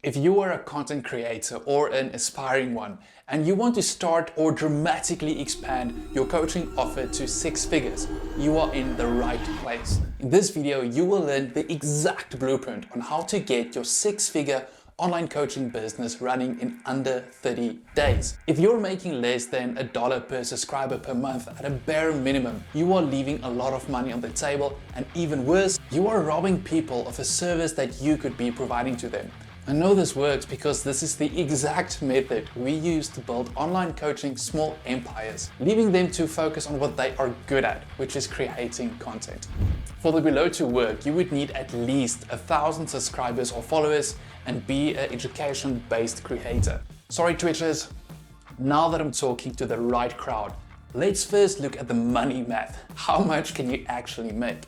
If you are a content creator or an aspiring one and you want to start or dramatically expand your coaching offer to 6 figures, you are in the right place. In this video, you will learn the exact blueprint on how to get your 6-figure online coaching business running in under 30 days. If you're making less than $1 per subscriber per month at a bare minimum, you are leaving a lot of money on the table, and even worse, you are robbing people of a service that you could be providing to them. I know this works because this is the exact method we use to build online coaching small empires, leaving them to focus on what they are good at, which is creating content. For the below to work, you would need at least 1,000 subscribers or followers and be an education-based creator. Sorry Twitchers, now that I'm talking to the right crowd, let's first look at the money math. How much can you actually make?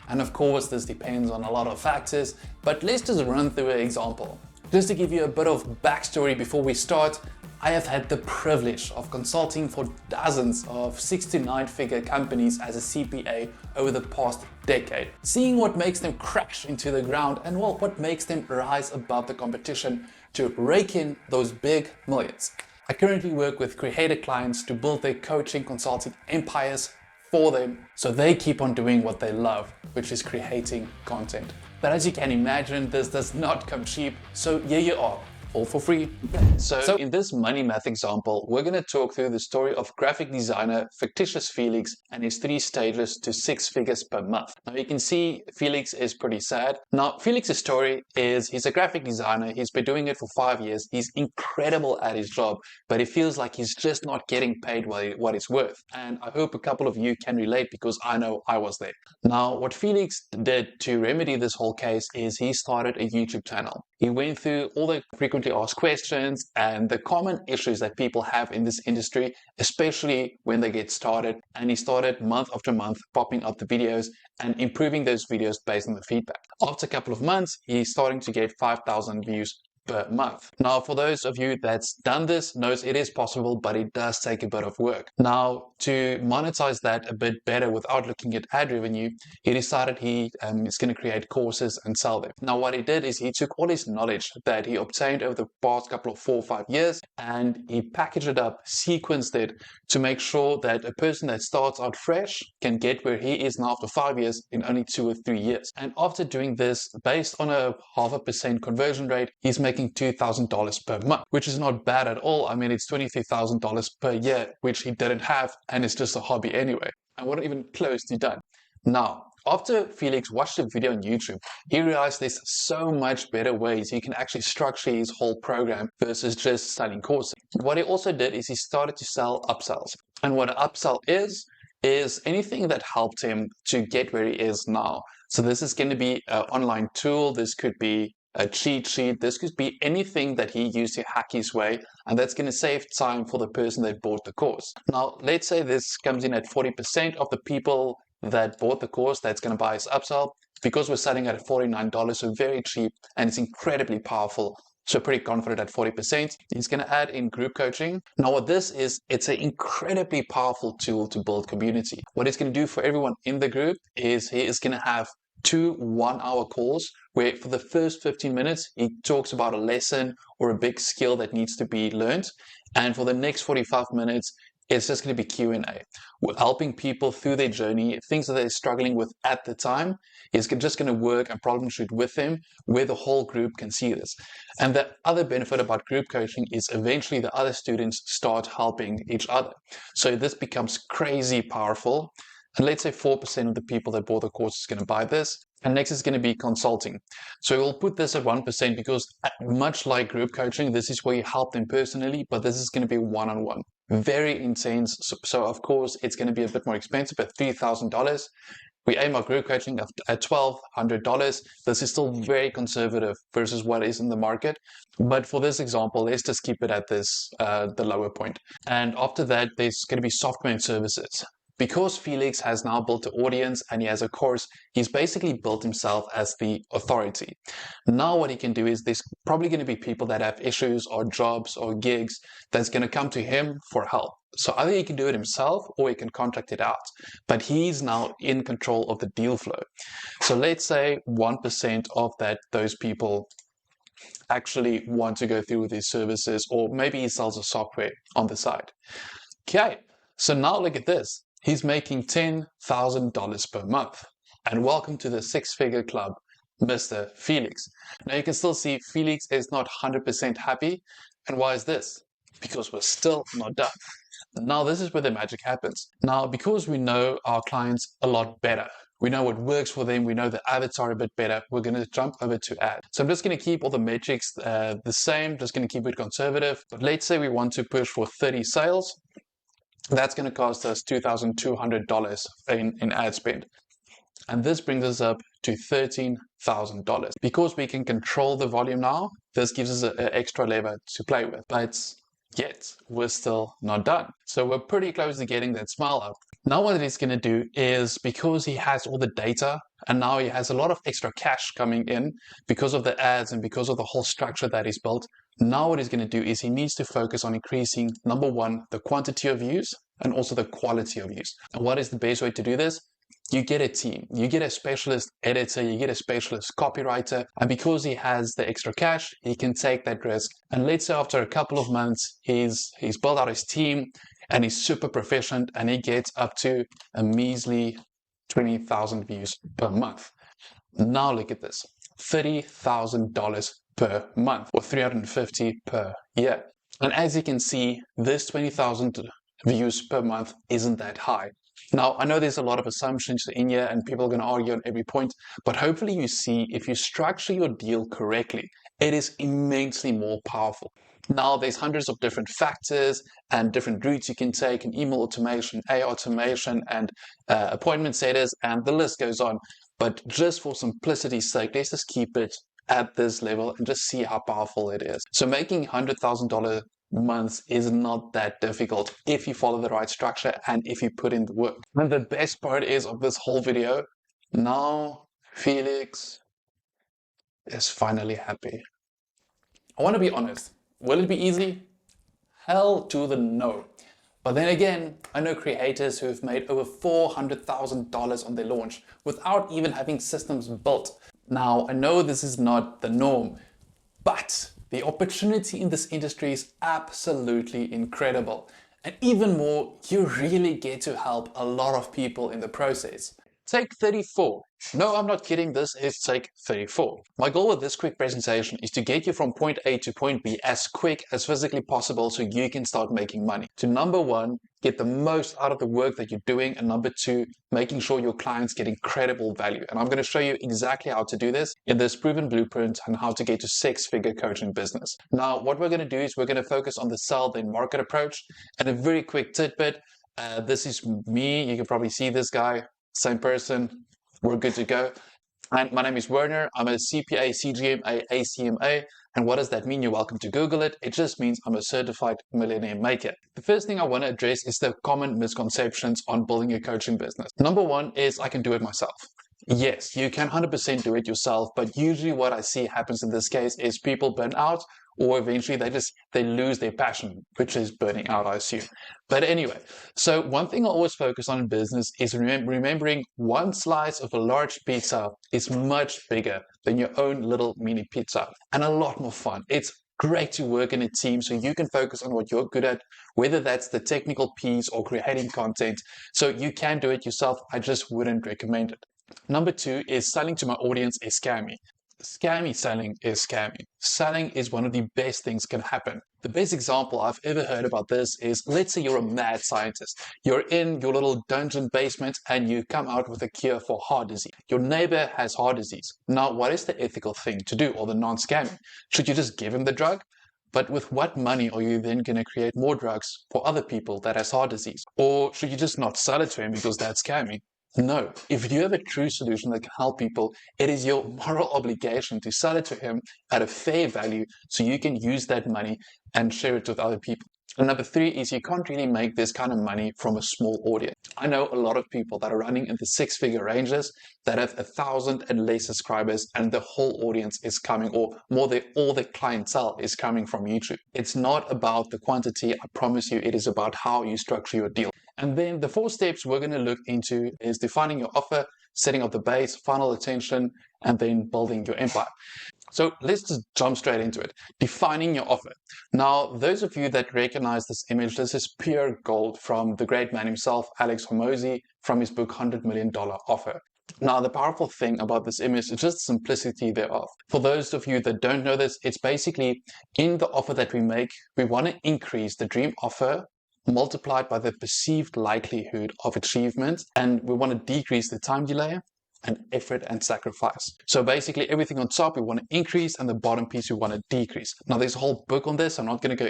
And of course, this depends on a lot of factors, but let's just run through an example. Just to give you a bit of backstory before we start, I have had the privilege of consulting for dozens of 6 to 9 figure companies as a CPA over the past decade, seeing what makes them crash into the ground and what makes them rise above the competition to rake in those big millions. I currently work with creator clients to build their coaching consulting empires for them so they keep on doing what they love, which is creating content. But as you can imagine, this does not come cheap, so here you are, all for free. So in this money math example, we're going to talk through the story of graphic designer fictitious Felix and his 3 stages to 6 figures per month. Now you can see Felix is pretty sad. Now Felix's story is he's a graphic designer, he's been doing it for 5 years, he's incredible at his job, but he feels like he's just not getting paid what it's worth. And I hope a couple of you can relate because I know I was there. Now what Felix did to remedy this whole case is he started a YouTube channel. He went through all the frequently asked questions and the common issues that people have in this industry, especially when they get started. And he started month after month popping up the videos and improving those videos based on the feedback. After a couple of months, he's starting to get 5,000 views per month. Now, for those of you that's done this, knows it is possible, but it does take a bit of work. Now, to monetize that a bit better without looking at ad revenue, he decided he is going to create courses and sell them. Now, what he did is he took all his knowledge that he obtained over the past couple of 4 or 5 years, and he packaged it up, sequenced it to make sure that a person that starts out fresh can get where he is now after 5 years in only 2 or 3 years. And after doing this, based on a 0.5% conversion rate, he's making $2,000 per month, which is not bad at all. I mean, it's $23,000 per year, which he didn't have, and it's just a hobby anyway. And we're not even close to done. Now, after Felix watched the video on YouTube, he realized there's so much better ways he can actually structure his whole program versus just selling courses. What he also did is he started to sell upsells. And what an upsell is anything that helped him to get where he is now. So this is going to be an online tool. This could be a cheat sheet. This could be anything that he used to hack his way, and that's going to save time for the person that bought the course. Now, let's say this comes in at 40% of the people that bought the course that's going to buy his upsell. Because we're selling at $49, so very cheap, and it's incredibly powerful. So pretty confident at 40%. He's going to add in group coaching. Now what this is, it's an incredibly powerful tool to build community. What it's going to do for everyone in the group is he is going to have 2 1-hour calls where for the first 15 minutes, he talks about a lesson or a big skill that needs to be learned. And for the next 45 minutes, it's just going to be Q&A. We're helping people through their journey, things that they're struggling with at the time. He's just going to work and problem shoot with them where the whole group can see this. And the other benefit about group coaching is eventually the other students start helping each other. So this becomes crazy powerful. And let's say 4% of the people that bought the course is going to buy this. And next is going to be consulting. So we'll put this at 1% because much like group coaching, this is where you help them personally, but this is going to be one-on-one. Very intense. So of course, it's going to be a bit more expensive at $3,000. We aim our group coaching at $1,200. This is still very conservative versus what is in the market. But for this example, let's just keep it at this, the lower point. And after that, there's going to be software and services. Because Felix has now built an audience and he has a course, he's basically built himself as the authority. Now what he can do is there's probably going to be people that have issues or jobs or gigs that's going to come to him for help. So either he can do it himself or he can contract it out. But he's now in control of the deal flow. So let's say 1% of those people actually want to go through with his services, or maybe he sells a software on the side. Okay, so now look at this. He's making $10,000 per month. And welcome to the six-figure club, Mr. Felix. Now you can still see Felix is not 100% happy. And why is this? Because we're still not done. Now this is where the magic happens. Now, because we know our clients a lot better, we know what works for them, we know the avatar a bit better, we're going to jump over to ads. So I'm just going to keep all the metrics the same, just going to keep it conservative. But let's say we want to push for 30 sales. That's going to cost us $2,200 in ad spend. And this brings us up to $13,000. Because we can control the volume now, this gives us an extra lever to play with. But yet, we're still not done. So we're pretty close to getting that smile up. Now what he's going to do is, because he has all the data, and now he has a lot of extra cash coming in because of the ads and because of the whole structure that he's built, now what he's going to do is he needs to focus on increasing, number one, the quantity of views and also the quality of views. And what is the best way to do this? You get a team, you get a specialist editor, you get a specialist copywriter, and because he has the extra cash, he can take that risk. And let's say after a couple of months, he's built out his team and he's super proficient and he gets up to a measly 20,000 views per month. Now look at this, $30,000 per month or $350 per year. And as you can see, this 20,000 views per month isn't that high. Now, I know there's a lot of assumptions in here and people are going to argue on every point, but hopefully you see if you structure your deal correctly, it is immensely more powerful. Now, there's hundreds of different factors and different routes you can take, and email automation, AI automation, and appointment setters, and the list goes on. But just for simplicity's sake, let's just keep it at this level and just see how powerful it is. So making $100,000 months is not that difficult if you follow the right structure and if you put in the work. And the best part is of this whole video, now Felix is finally happy. I want to be honest, will it be easy? Hell to the no. But then again, I know creators who have made over $400,000 on their launch without even having systems built. Now, I know this is not the norm, but the opportunity in this industry is absolutely incredible. And even more, you really get to help a lot of people in the process. Take 34. No, I'm not kidding, this is take 34. My goal with this quick presentation is to get you from point A to point B as quick as physically possible so you can start making money. To number one, get the most out of the work that you're doing, and number two, making sure your clients get incredible value. And I'm going to show you exactly how to do this in this proven blueprint on how to get to six-figure coaching business. Now, what we're going to do is we're going to focus on the sell then market approach, and a very quick tidbit. This is me. You can probably see this guy. Same person, we're good to go. And my name is Werner. I'm a CPA, CGMA, ACMA. And what does that mean? You're welcome to Google it. It just means I'm a certified millionaire maker. The first thing I want to address is the common misconceptions on building a coaching business. Number one is I can do it myself. Yes, you can 100% do it yourself, but usually what I see happens in this case is people burn out, or eventually they lose their passion, which is burning out, I assume. But anyway, so one thing I always focus on in business is remembering one slice of a large pizza is much bigger than your own little mini pizza, and a lot more fun. It's great to work in a team so you can focus on what you're good at, whether that's the technical piece or creating content. So you can do it yourself. I just wouldn't recommend it. Number two is selling to my audience is scammy. Scammy selling is scammy. Selling is one of the best things can happen. The best example I've ever heard about this is, let's say you're a mad scientist. You're in your little dungeon basement and you come out with a cure for heart disease. Your neighbor has heart disease. Now, what is the ethical thing to do, or the non-scamming? Should you just give him the drug? But with what money are you then going to create more drugs for other people that has heart disease? Or should you just not sell it to him because that's scamming? No, if you have a true solution that can help people, it is your moral obligation to sell it to him at a fair value so you can use that money and share it with other people. And number three is you can't really make this kind of money from a small audience. I know a lot of people that are running in the six-figure ranges that have 1,000 and less subscribers, and the whole audience is coming, or more, all the clientele is coming from YouTube. It's not about the quantity, I promise you, it is about how you structure your deal. And then the 4 steps we're going to look into is defining your offer, setting up the base, funnel attention, and then building your empire. So let's just jump straight into it. Defining your offer. Now, those of you that recognize this image, this is pure gold from the great man himself, Alex Hormozi, from his book $100 Million Offer. Now, the powerful thing about this image is just the simplicity thereof. For those of you that don't know this, it's basically in the offer that we make, we want to increase the dream offer multiplied by the perceived likelihood of achievement, and we want to decrease the time delay and effort and sacrifice. So basically everything on top we want to increase and the bottom piece we want to decrease. Now there's a whole book on this. I'm not going to go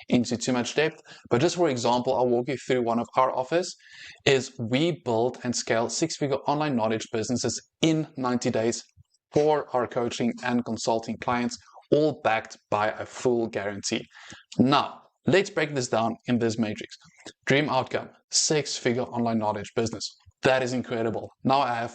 into too much depth, but just for example, I'll walk you through one of our offers. Is we build and scale six-figure online knowledge businesses in 90 days for our coaching and consulting clients, all backed by a full guarantee. Now, let's break this down in this matrix. Dream outcome, six-figure online knowledge business. That is incredible. Now I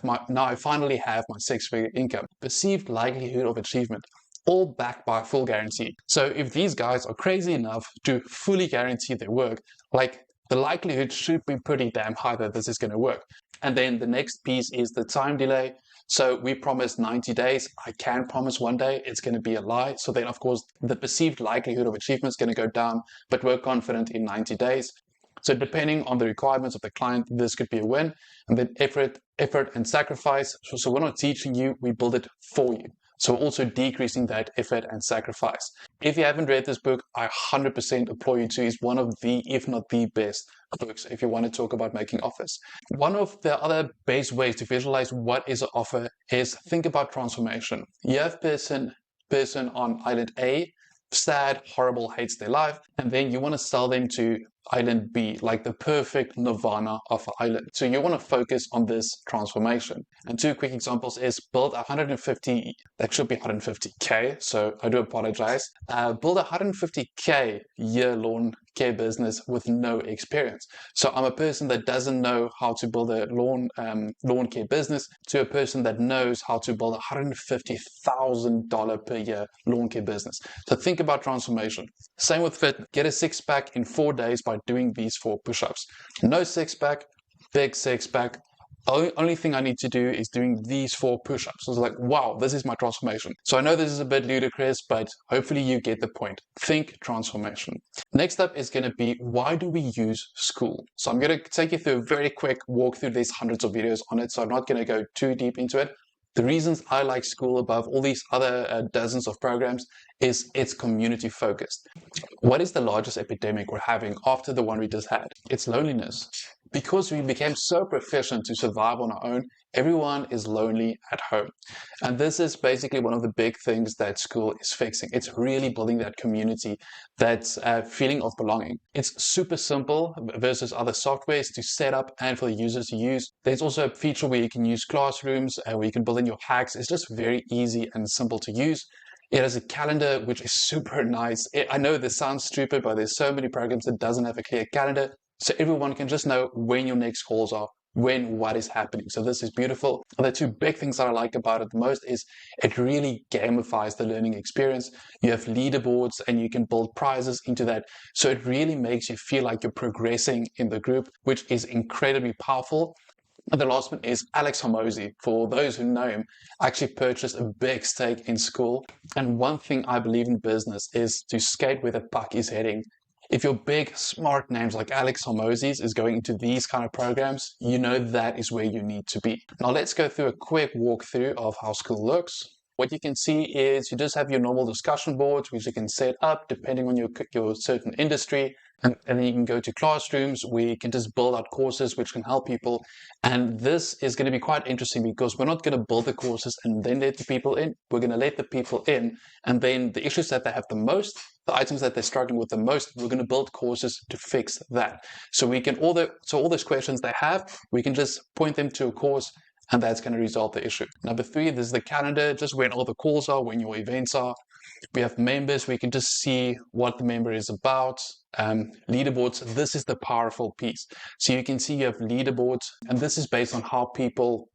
finally have my six-figure income. Perceived likelihood of achievement, all backed by a full guarantee. So if these guys are crazy enough to fully guarantee their work, like the likelihood should be pretty damn high that this is going to work. And then the next piece is the time delay. So we promised 90 days. I can promise one day it's going to be a lie. So then, of course, the perceived likelihood of achievement is going to go down, but we're confident in 90 days. So depending on the requirements of the client, this could be a win. And then effort and sacrifice. So we're not teaching you, we build it for you. So also decreasing that effort and sacrifice. If you haven't read this book, I 100% applaud you to. It's one of the, if not the best books if you want to talk about making offers. One of the other base ways to visualize what is an offer is think about transformation. You have person on island A, sad, horrible, hates their life, and then you want to sell them to island B, like the perfect nirvana of an island. So you want to focus on this transformation. And two quick examples is build 150, that should be 150K, so I do apologize. Build a 150K year lawn care business with no experience. So I'm a person that doesn't know how to build a lawn care business to a person that knows how to build a $150,000 per year lawn care business. So think about transformation. Same with fit. Get a six-pack in 4 days by doing these 4 push-ups. No six-pack, big six-pack. Only thing I need to do is doing these 4 push-ups. So it's like, wow, this is my transformation. So I know this is a bit ludicrous, but hopefully you get the point. Think transformation. Next up is going to be, why do we use school? So I'm going to take you through a very quick walkthrough. There's hundreds of videos on it, so I'm not going to go too deep into it. The reasons I like school above all these other dozens of programs is it's community focused. What is the largest epidemic we're having after the one we just had? It's loneliness. Because we became so proficient to survive on our own, everyone is lonely at home. And this is basically one of the big things that school is fixing. It's really building that community, that feeling of belonging. It's super simple versus other softwares to set up and for the users to use. There's also a feature where you can use classrooms, where you can build in your hacks. It's just very easy and simple to use. It has a calendar, which is super nice. I know this sounds stupid, but there's so many programs that doesn't have a clear calendar. So everyone can just know when your next calls are, when what is happening. So this is beautiful. The 2 big things that I like about it the most is it really gamifies the learning experience. You have leaderboards and you can build prizes into that. So it really makes you feel like you're progressing in the group, which is incredibly powerful. And the last one is Alex Hormozi. For those who know him, I actually purchased a big stake in school. And one thing I believe in business is to skate where the puck is heading. If your big, smart names like Alex Hormozi is going into these kind of programs, you know that is where you need to be. Now let's go through a quick walkthrough of how school looks. What you can see is you just have your normal discussion boards, which you can set up depending on your certain industry. And then you can go to classrooms where you can just build out courses which can help people. And this is going to be quite interesting because we're not going to build the courses and then let the people in. We're going to let the people in. And then the issues that they have the most, the items that they're struggling with the most, we're going to build courses to fix that. So we can all those questions they have, we can just point them to a course and that's going to resolve the issue. Number 3, this is the calendar, just when all the calls are, when your events are. We have members, we can just see what the member is about. Leaderboards, this is the powerful piece. So you can see you have leaderboards, and this is based on how people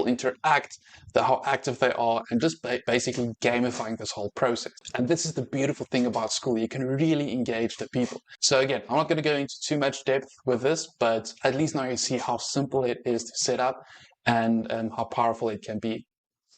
interact, how active they are, and just basically gamifying this whole process. And this is the beautiful thing about school. You can really engage the people. So again, I'm not going to go into too much depth with this, but at least now you see how simple it is to set up and how powerful it can be.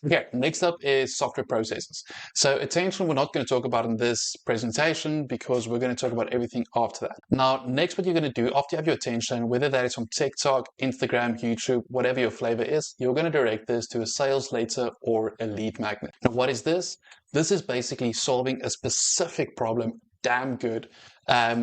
Okay, next up is software processes. So attention, we're not going to talk about in this presentation because we're going to talk about everything after that. Now, next, what you're going to do after you have your attention, whether that is from TikTok, Instagram, YouTube, whatever your flavor is, you're going to direct this to a sales letter or a lead magnet. Now, what is this? This is basically solving a specific problem damn good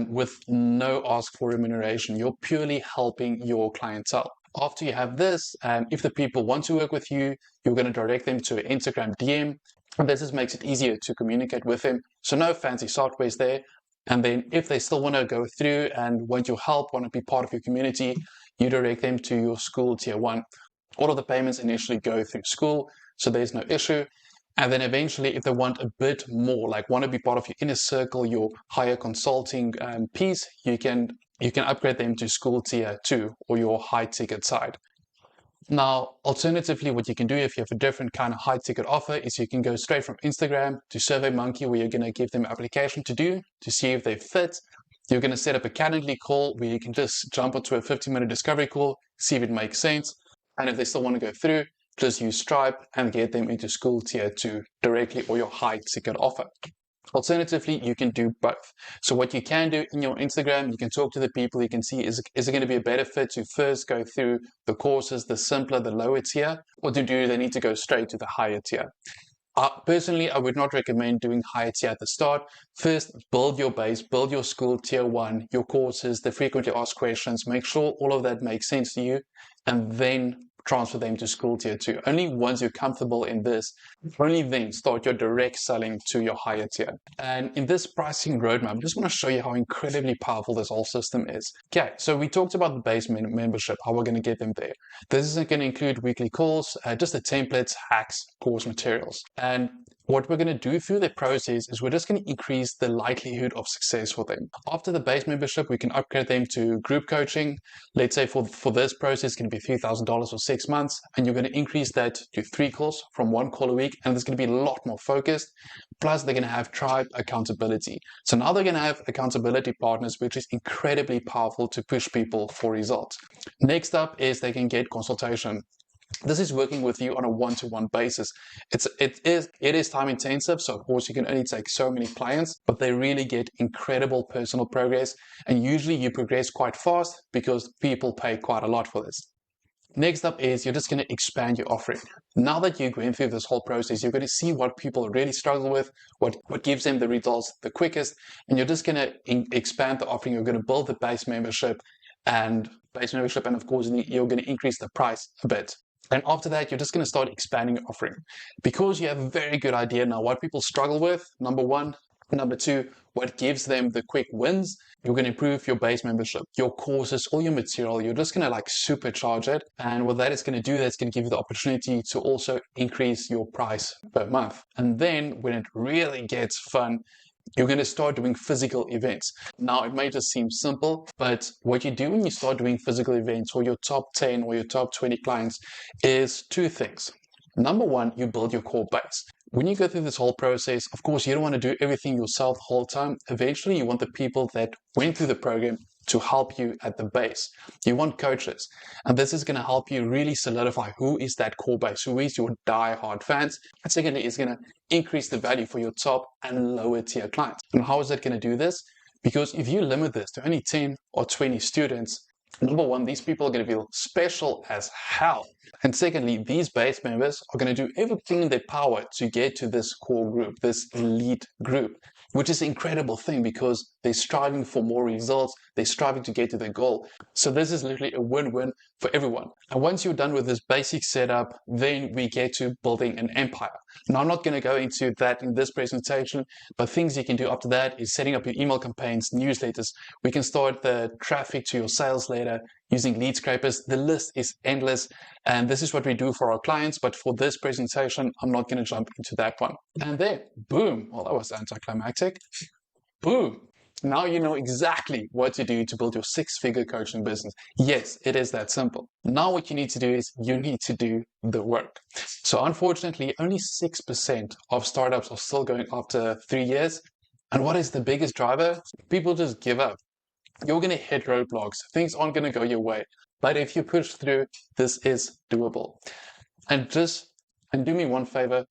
with no ask for remuneration. You're purely helping your clientele. After you have this, if the people want to work with you, you're going to direct them to an Instagram DM. And this just makes it easier to communicate with them. So no fancy softwares there. And then if they still want to go through and want your help, want to be part of your community, you direct them to your school tier 1. All of the payments initially go through school, so there's no issue. And then eventually, if they want a bit more, like want to be part of your inner circle, your higher consulting piece, you can upgrade them to school tier 2 or your high ticket side. Now, alternatively, what you can do if you have a different kind of high ticket offer is you can go straight from Instagram to SurveyMonkey, where you're going to give them an application to do to see if they fit. You're going to set up a Calendly call where you can just jump onto a 15-minute discovery call, see if it makes sense. And if they still want to go through, just use Stripe and get them into school tier 2 directly or your high ticket offer. Alternatively, you can do both. So what you can do in your Instagram, you can talk to the people, you can see, is it going to be a better fit to first go through the courses, the simpler, the lower tier, or do they need to go straight to the higher tier? Personally, I would not recommend doing higher tier at the start. First, build your base, build your school tier 1, your courses, the frequently asked questions, make sure all of that makes sense to you, and then transfer them to school tier 2. Only once you're comfortable in this, only then start your direct selling to your higher tier. And in this pricing roadmap, I just want to show you how incredibly powerful this whole system is. Okay, so we talked about the base membership, how we're going to get them there. This is going to include weekly calls, just the templates, hacks, course materials. And what we're going to do through the process is we're just going to increase the likelihood of success for them. After the base membership, we can upgrade them to group coaching. Let's say for this process, it's going to be $3,000 for 6 months, and you're going to increase that to 3 calls from 1 call a week, and it's going to be a lot more focused. Plus, they're going to have tribe accountability. So now they're going to have accountability partners, which is incredibly powerful to push people for results. Next up is they can get consultation. This is working with you on a one-to-one basis. It is time intensive, so of course you can only take so many clients, but they really get incredible personal progress, and usually you progress quite fast because people pay quite a lot for this. Next up is you're just going to expand your offering. Now that you're going through this whole process, you're going to see what people really struggle with, what gives them the results the quickest, and you're just going to expand the offering. You're going to build the base membership, and of course you're going to increase the price a bit. And after that, you're just going to start expanding your offering because you have a very good idea now what people struggle with, number one. Number two, what gives them the quick wins. You're going to improve your base membership, your courses, all your material. You're just going to supercharge it. And what that is going to do, that's going to give you the opportunity to also increase your price per month. And then when it really gets fun, you're going to start doing physical events. Now, it may just seem simple, but what you do when you start doing physical events for your top 10 or your top 20 clients is 2 things. Number one, you build your core base. When you go through this whole process, of course, you don't want to do everything yourself the whole time. Eventually, you want the people that went through the program to help you at the base. You want coaches, and this is going to help you really solidify who is that core base, who is your die-hard fans. And secondly, it's going to increase the value for your top and lower tier clients. And how is that going to do this? Because if you limit this to only 10 or 20 students, number one, these people are going to feel special as hell. And secondly, these base members are going to do everything in their power to get to this core group, this elite group, which is an incredible thing because they're striving for more results. They're striving to get to their goal. So this is literally a win-win for everyone. And once you're done with this basic setup, then we get to building an empire. Now, I'm not going to go into that in this presentation, but things you can do after that is setting up your email campaigns, newsletters. We can start the traffic to your sales letter using lead scrapers. The list is endless. And this is what we do for our clients. But for this presentation, I'm not going to jump into that one. And there, boom. Well, that was anticlimactic. Boom. Now you know exactly what to do to build your 6-figure coaching business. Yes, it is that simple. Now what you need to do is you need to do the work. So unfortunately, only 6% of startups are still going after 3 years. And what is the biggest driver? People just give up. You're going to hit roadblocks. Things aren't going to go your way. But if you push through, this is doable. And just And do me one favor,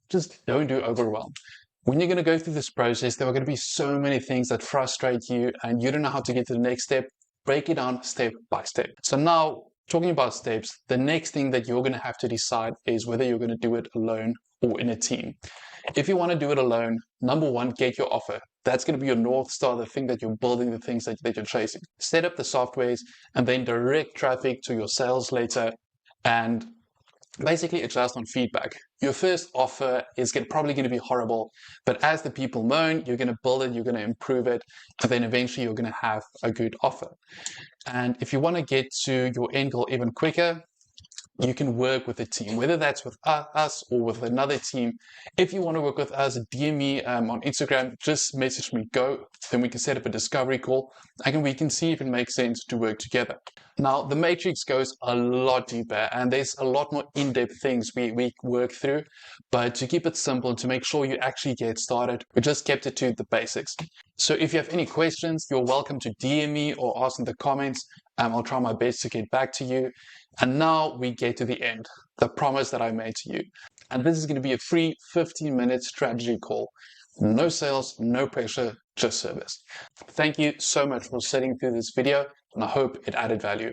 just don't do overwhelm. When you're going to go through this process, there are going to be so many things that frustrate you and you don't know how to get to the next step. Break it down step by step. So now, talking about steps, the next thing that you're going to have to decide is whether you're going to do it alone or in a team. If you want to do it alone, number one, get your offer. That's going to be your North Star, the thing that you're building, the things that you're chasing. Set up the softwares and then direct traffic to your sales later and basically adjust on feedback. Your first offer is probably going to be horrible, but as the people moan, you're going to build it, you're going to improve it, and then eventually you're going to have a good offer. And if you want to get to your end goal even quicker, you can work with a team, whether that's with us or with another team. If you want to work with us, DM me on Instagram, just message me go, then we can set up a discovery call and we can see if it makes sense to work together. Now, the matrix goes a lot deeper and there's a lot more in-depth things we work through, but to keep it simple, to make sure you actually get started, we just kept it to the basics. So if you have any questions, you're welcome to DM me or ask in the comments. I'll try my best to get back to you. And now we get to the end, the promise that I made to you. And this is going to be a free 15-minute strategy call. No sales, no pressure, just service. Thank you so much for sitting through this video, and I hope it added value.